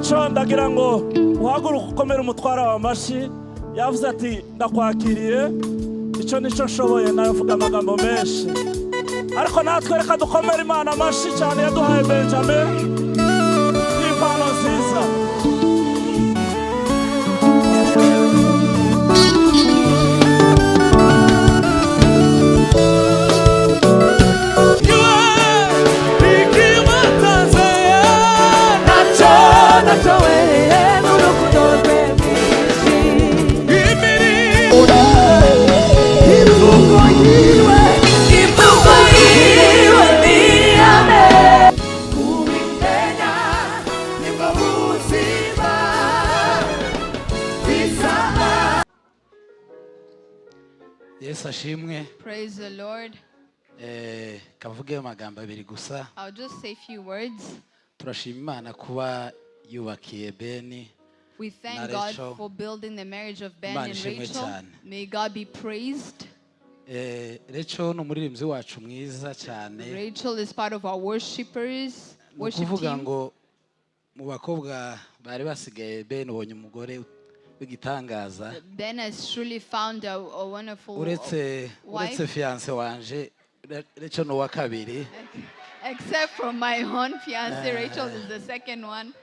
icyo ndagira ngo uhaguruke ukomere umutwara wa mashi yavuze ati ndakwakiriye icyo nicyo nshoboye navuga amagambo menshi ariko natwe reka dukomere Imana amashi cyane yaduhaye Benjamin n'impano nziza Yes, ashimwe. Praise the Lord. Kavuge amagambo abiri gusa. I'll just say a few words. Turashima Imana kuba yubakiye Beni. We thank God for building the marriage of Ben and Rachel. May God be praised. Rachel n'umuririmbyi wacu mwiza cyane. Rachel is part of our worshipers. Worship team. Ngo mu bakobwa bari basigaye Ben ubonye umugore w'igitangaza. Ben has truly found a wonderful wife. Uretse fiance wanje Rachel no wa kabiri. Except from my own fiance, Rachel is the second one.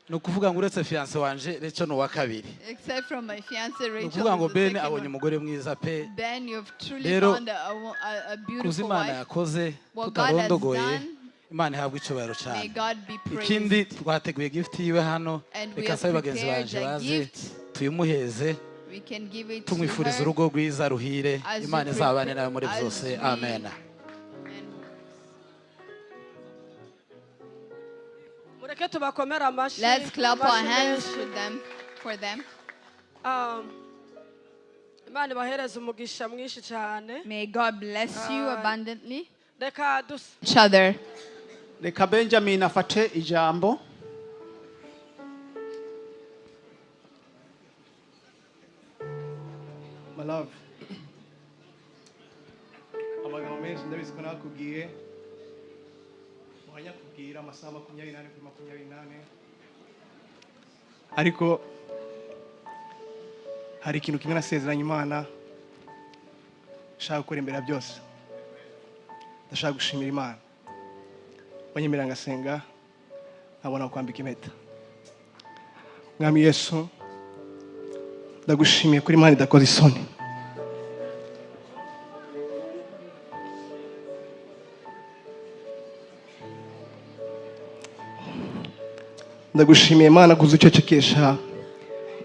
No kuvuga ngo uretse fiance wanje Rachel no wa kabiri. Except from my fiance, Rachel. Kuvuga ngo Ben abonye umugore mwiza pe. Ben, you've truly found a beautiful wife. Imana yakoze tutarondogoye. Imana ihabwa icyubahiro cyane. Ikindi twateguye gift yiwe hano reka sabe bagenzi banje baze tuyimuheze tumwifuriza urugo rwiza ruhire Imana izabane nawe muri byose amen. Mureke tubakomera amashi. Let's clap our hands for them. Imana ibahereze umugisha mwinshi cyane. May God bless you abundantly. Reka each other. Reka Benjamin afate ijambo. My love. Amagambo menshi ndabizi ko nakubwiye. Wanya kubwira amasaha 28 kuri 28. Ariko hari ikintu kimwe nasezeranye Imana shaka gukora imbere byose. Ndashaka gushimira Imana. Wanyemera ngasenga nkabona kwambika impeta. Mwami Yesu ndagushimiye kuri Imana idakoze isoni. Ndagushimiye Imana kuzucecekesha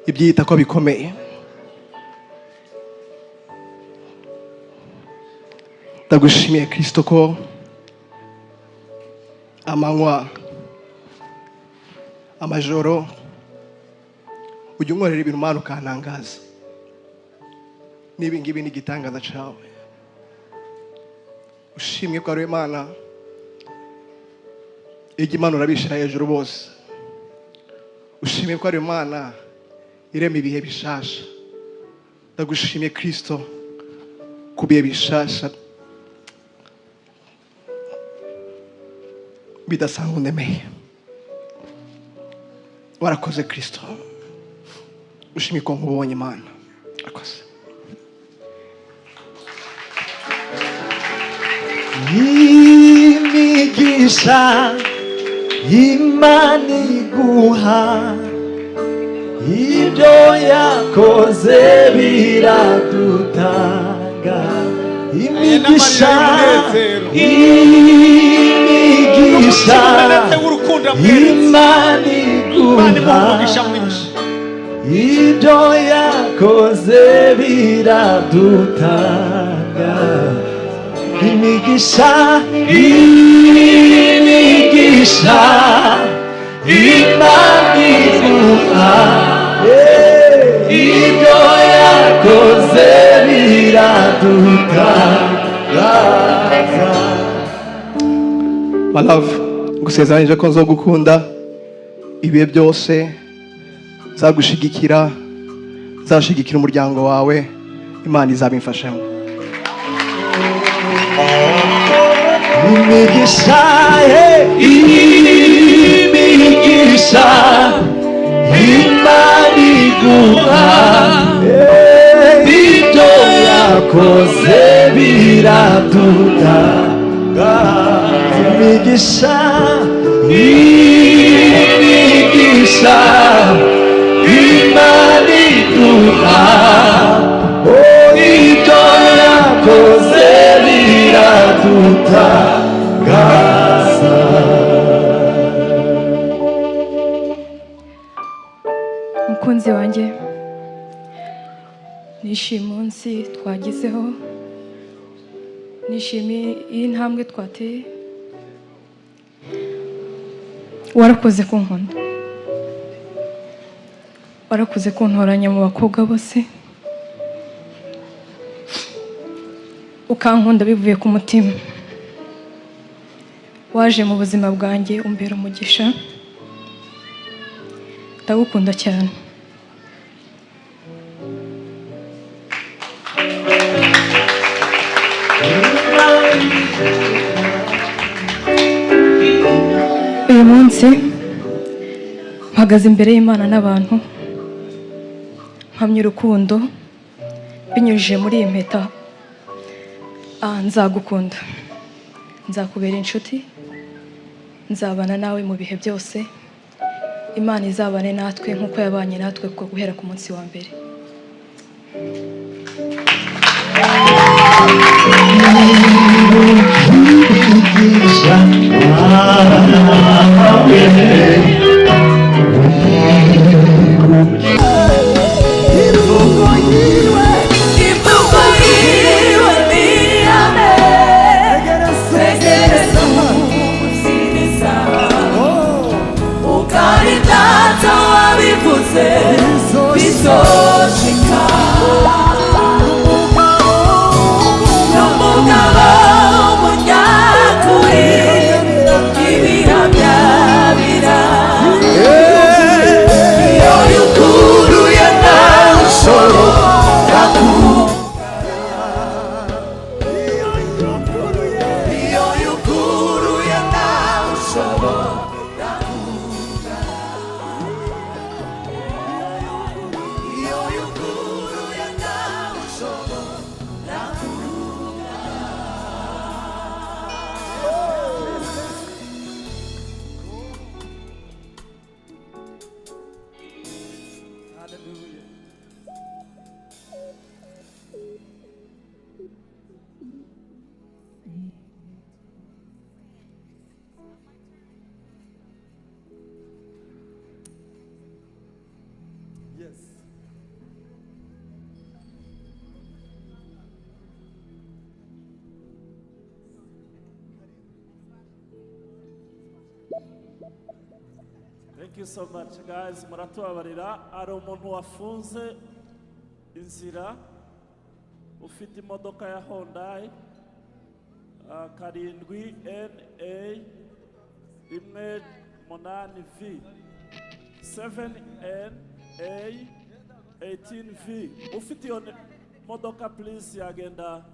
ibyita ko bikomeye. Ndagushimiye Kristo ko amanywa amajoro ujya unkorera ibintu Mana ukantangaza. Nibi ngibi ni igitangaza cyawe. Ushimye ko ari Imana Imana urabishira hejuru bose. Ushimye ko ari Imana irema ibihe bishasha. Ndagushimiye Kristo kubiye bishasha bidasanzwe ndemeye. Warakoze Kristo. Ushimye ko nkubonye Imana. Warakoze. Imigisha Imana iguha ibyo yakoze biradutanga. Imigisha Imana iguha ibyo yakoze biradutanga. Imigisha Imana iguha ibyo yakoze biradutanga. My love, ngusezeranyije ko nzogukunda ibihe byose, zagushigikira, zashigikira umuryango wawe. Imana izabimfashamo. Imigisha iguha ibyo yakoze biradutangaza imigisha Imana iduha ibyo yakoze biradutangaza. Mukunzi wanjye, nishimiye umunsi twagezeho, nishimiye iyi ntambwe twateye. Warakoze kunkunda, warakoze kuntoranya mu bakobwa bose, ukankunda bivuye ku mutima. Waje mu buzima bwanjye umbera umugisha, ndagukunda cyane. Uyu munsi mpagaze imbere y'Imana n'abantu, mpamya urukundo binyujije muri iyi mpeta. Nzagukunda, nzakubera inshuti, nzabana nawe mu bihe byose. Imana izabane natwe nk'uko yabanye natwe guhera ku munsi wa mbere. Thank you so much, guys. Muratubabarira, ari umuntu wafunze inzira ufite imodoka ya Hyundai 7 NA 18V 7 NA 18V. Ufite iyo modoka please yagenda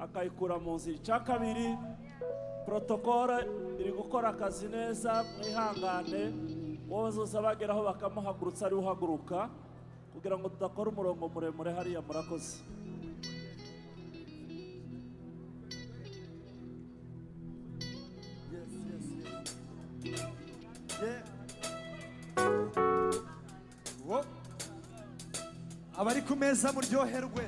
akayikura mu nzira. Icya kabiri, protokole iri gukora akazi neza, mwihangane. Wowe uzoza bageraho bakamuhagurutsa ari uhaguruka kugira ngo tudakora umurongo muremure hariya. Murakoze. Abari ku meza muryoherwe.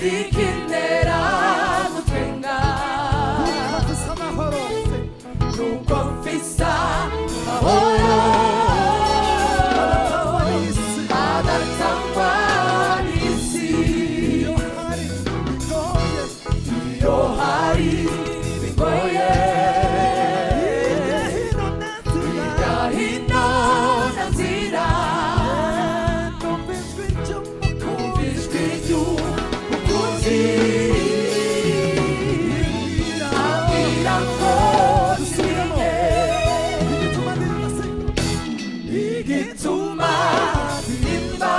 ikintera gutwenga nuko mfisa amahoro adatangwa n'isi iyo hari bigoye hino na nzira numvijwe ry'umukunzi ambwira ko dusinye igituma ndirimba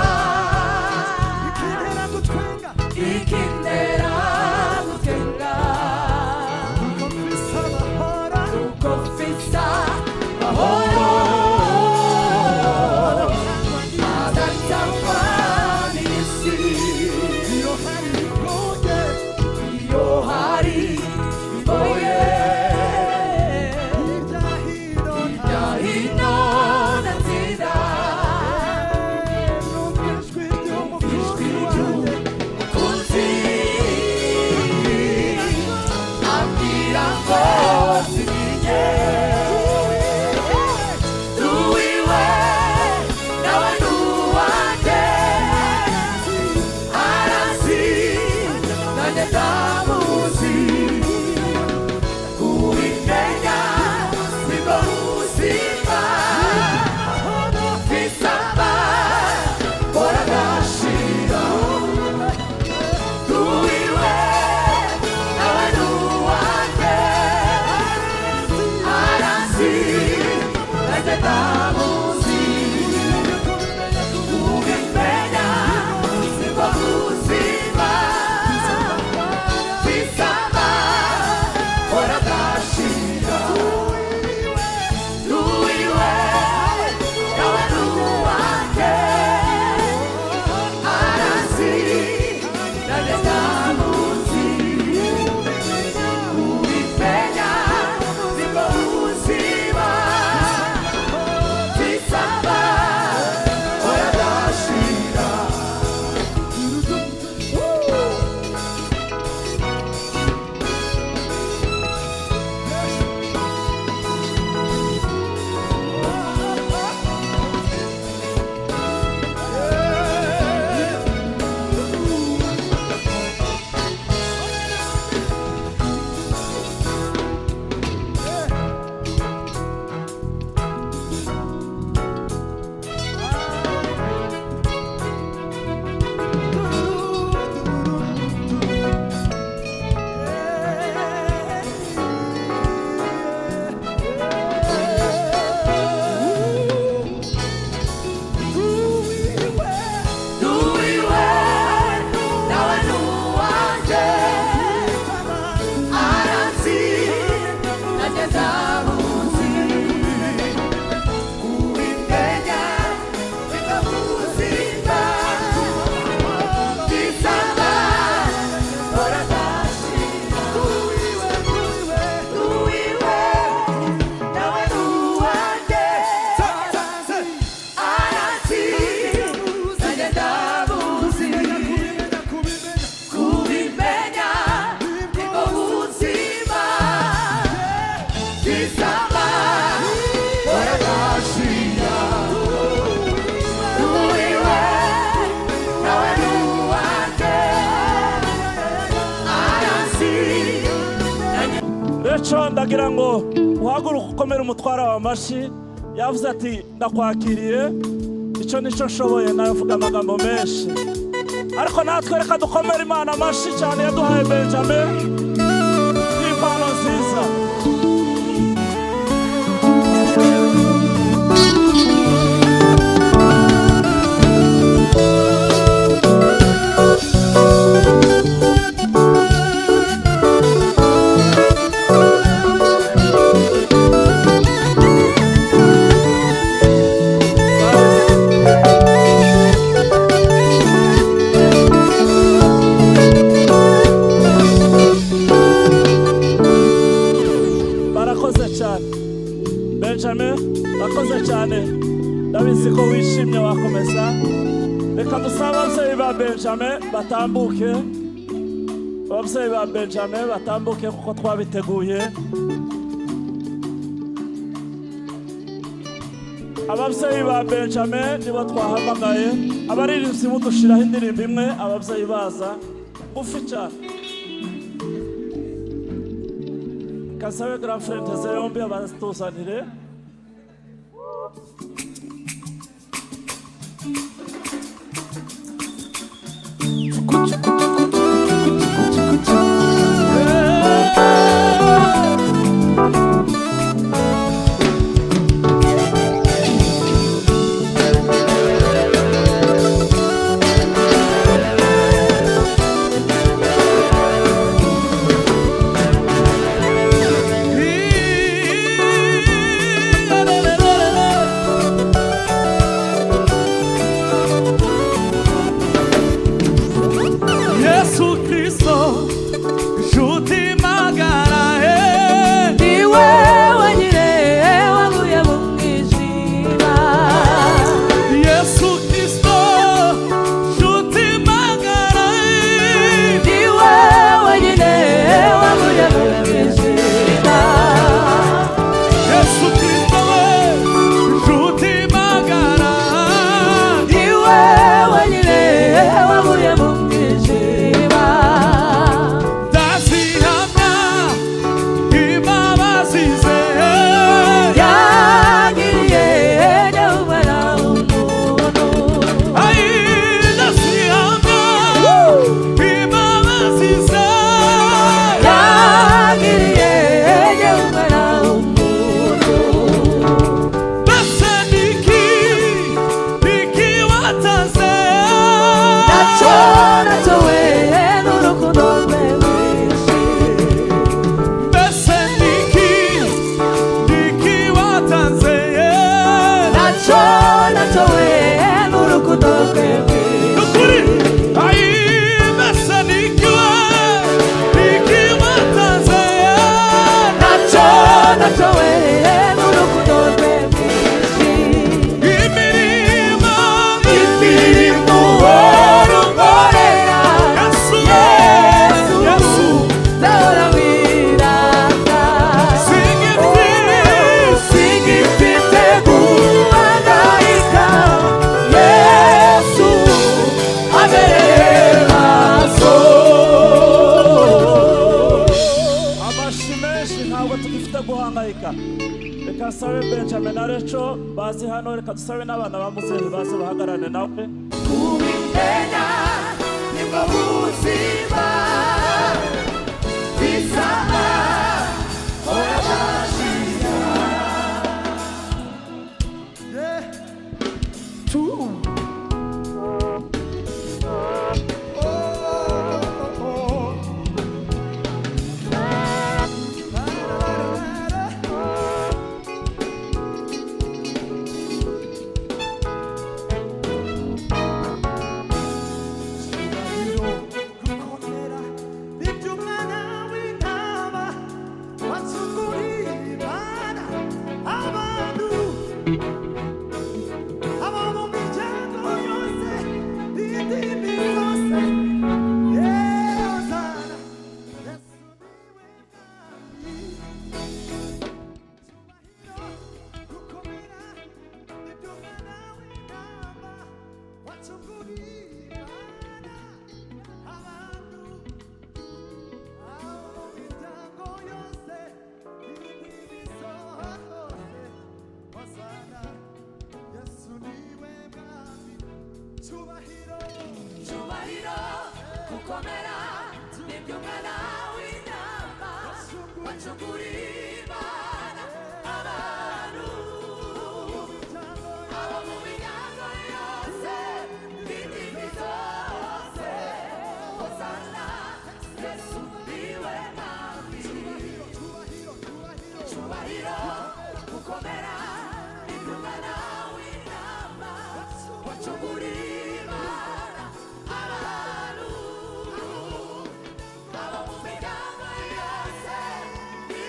ikintera gutwenga nuko mfisa amahoro adatangwa n'isi iyo hari bigoye hirya hino na nzira ijwi ry'umukunzi ambwira ngo sinye duwiwe nawe nuwanjye arazi nanjye ndamuzi kubimenya nibwo buzima bisaba kora gashira duwiwe nawe nuwanjye arazi nanjye ndamuzi kubimenya nibwo buzima bisaba kora gashira duwiwe nawe nuwanjye arazi nanjye ndamuzi kubimenya nibwo buzima bisaba kora gashira duwiwe nawe nuwanjye arazi nanjye ndamuzi kubimenya nibwo buzima bisaba kora gashira duwiwe nawe nuwanjye arazi nanjye ndamuzi kubimenya nibwo buzima bisaba kora gashira duwiwe nawe nuwanjye arazi Recho ndagira ngo uhaguruke ukomere umutwara wa mashi yavuze ati ndakwakiriye icyo nicyo nshoboye nawe mvuga amagambo menshi ariko natwe reka dukomere Imana amashi cyane yaduhaye Benjamin n'impano nziza cyane ndabizi ko wishimye wakomeza reka dusabe ababyeyi ba Benjamin batambuke ababyeyi ba Benjamin batambuke kuko twabiteguye. Ababyeyi ba Benjamin nibo twahamagaye, abaririmbyi mudushiraho indirimbo imwe ababyeyi baza ngufi cyane. Kasabe grand frère Tezeyombi abazituzanire. Kasabe Benjamin Arecho bazi hano reka dusabe n'abana ba Muzehe baze bahagarane nawe. Kubimenya nibwo buzima bisaba orabashira.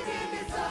Give me some.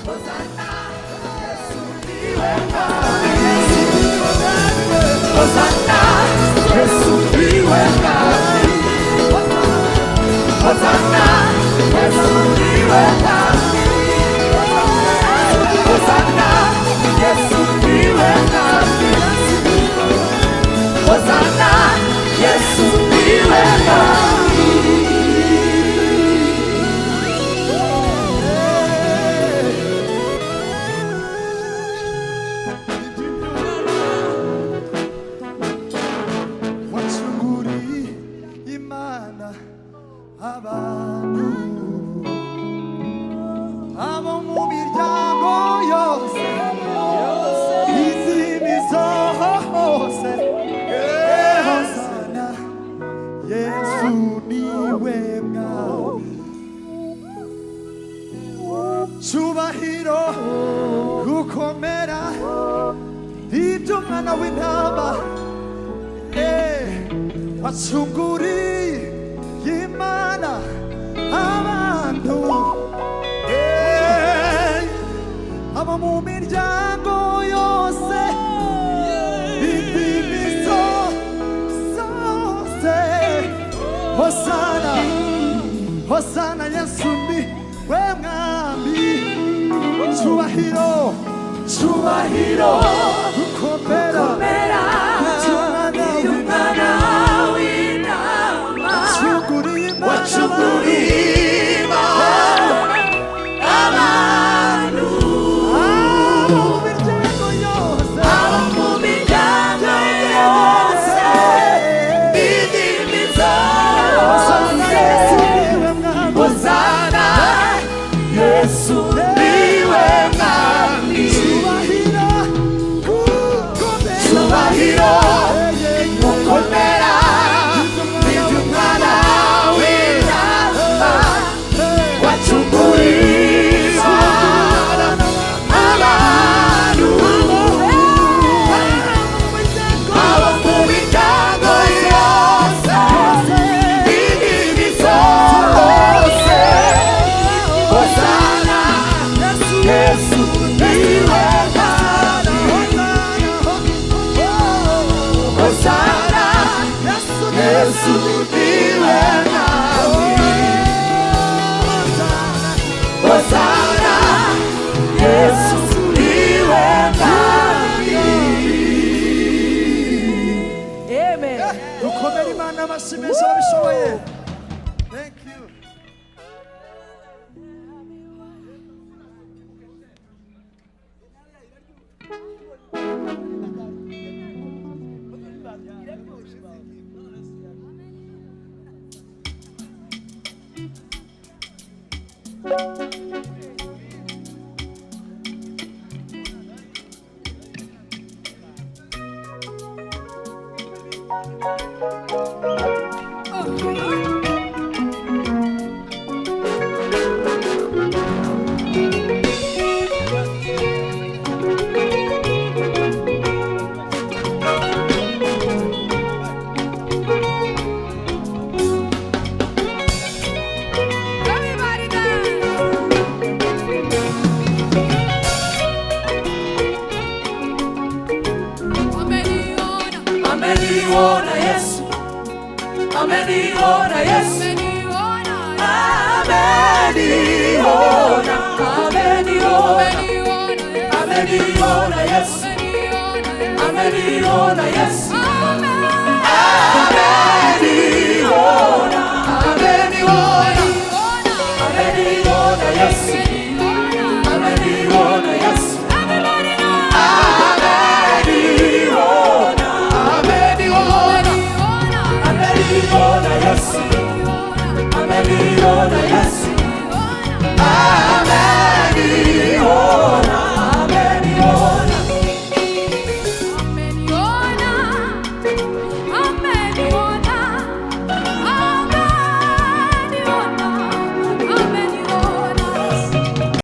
Yes.